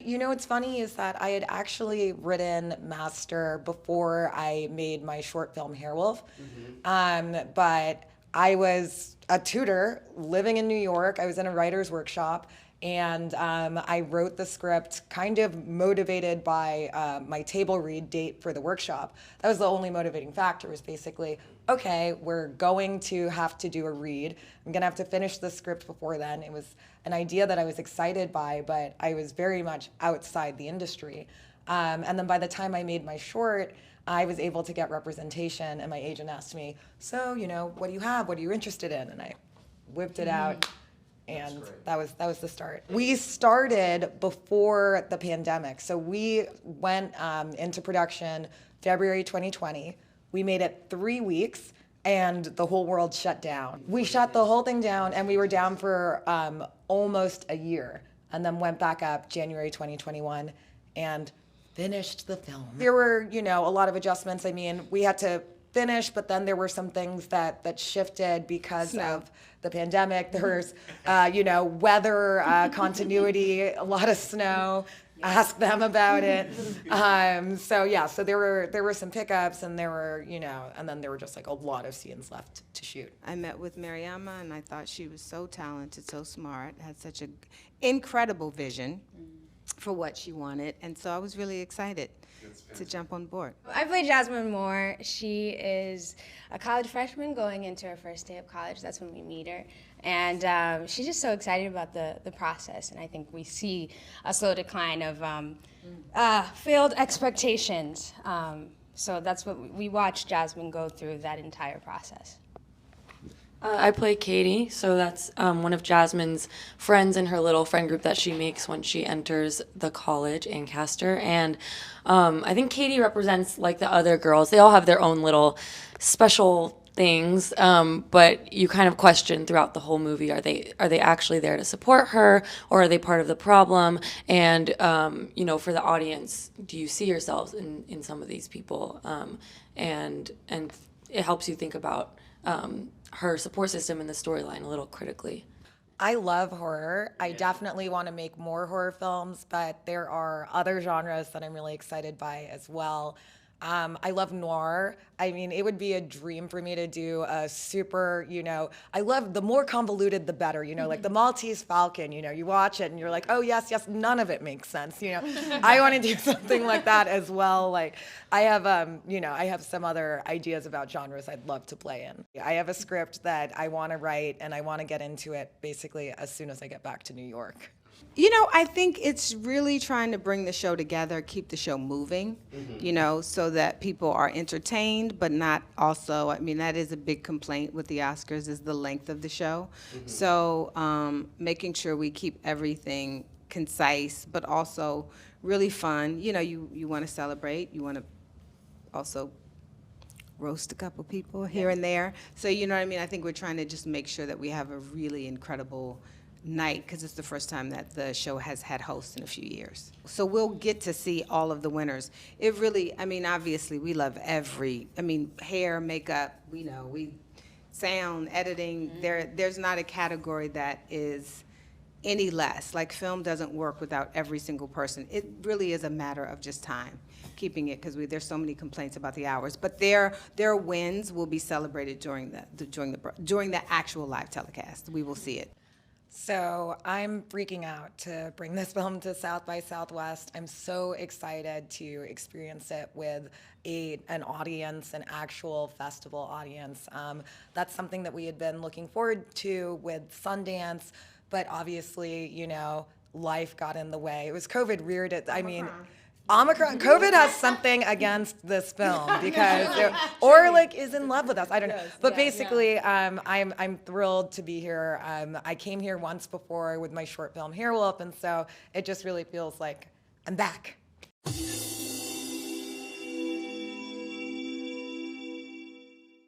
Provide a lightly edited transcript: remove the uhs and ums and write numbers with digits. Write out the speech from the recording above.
You know what's funny is that I had actually written Master before I made my short film Hairwolf. But I was a tutor living in New York. I was in a writer's workshop, and I wrote the script kind of motivated by my table read date for the workshop. That was the only motivating factor, was basically, okay, we're going to have to do a read. I'm gonna have to finish the script before then. It was an idea that I was excited by, but I was very much outside the industry. And then by the time I made my short, I was able to get representation, and my agent asked me, so, what do you have? What are you interested in? And I whipped it out, and that was the start. We started before the pandemic. So we went into production February 2020. We made it 3 weeks, and the whole world shut down. We shut the whole thing down, and we were down for almost a year, and then went back up January 2021, and finished the film. There were, a lot of adjustments. I mean, we had to finish, but then there were some things that shifted because of the pandemic. There was, weather continuity, a lot of snow. Ask them about it. So there were some pickups, and there were, and then there were just like a lot of scenes left to shoot. I met with Mariama, and I thought she was so talented, so smart, had such an incredible vision for what she wanted, and so I was really excited to jump on board. I play Jasmine Moore. She is a college freshman going into her first day of college. That's when we meet her. And she's just so excited about the process, and I think we see a slow decline of failed expectations. So that's what we watch Jasmine go through that entire process. I play Katie, so that's one of Jasmine's friends in her little friend group that she makes when she enters the college, Ancaster. And I think Katie represents, like the other girls, they all have their own little special things, but you kind of question throughout the whole movie, are they actually there to support her, or are they part of the problem? And for the audience, do you see yourselves in some of these people? And it helps you think about her support system in the storyline a little critically. I love horror. I definitely want to make more horror films, but there are other genres that I'm really excited by as well. I love noir. I mean, it would be a dream for me to do a super, I love, the more convoluted, the better, like the Maltese Falcon, you watch it and you're like, oh, yes, none of it makes sense, I want to do something like that as well. Like, I have some other ideas about genres I'd love to play in. I have a script that I want to write, and I want to get into it basically as soon as I get back to New York. I think it's really trying to bring the show together, keep the show moving, so that people are entertained, but not also, that is a big complaint with the Oscars, is the length of the show. So making sure we keep everything concise, but also really fun. You want to celebrate, you want to also roast a couple people here and there. So, I think we're trying to just make sure that we have a really incredible night, because it's the first time that the show has had hosts in a few years. So we'll get to see all of the winners. It really, obviously we love hair, makeup, sound, editing. There's not a category that is any less. Like, film doesn't work without every single person. It really is a matter of just time, keeping it, because there's so many complaints about the hours. But their wins will be celebrated during the actual live telecast. We will see it. So I'm freaking out to bring this film to South by Southwest. I'm so excited to experience it with an audience, an actual festival audience. That's something that we had been looking forward to with Sundance, but obviously, life got in the way. It was COVID reared it. Omicron, COVID has something against this film because, is in love with us. I don't know, but basically, I'm thrilled to be here. I came here once before with my short film Hairwolf, and so it just really feels like I'm back.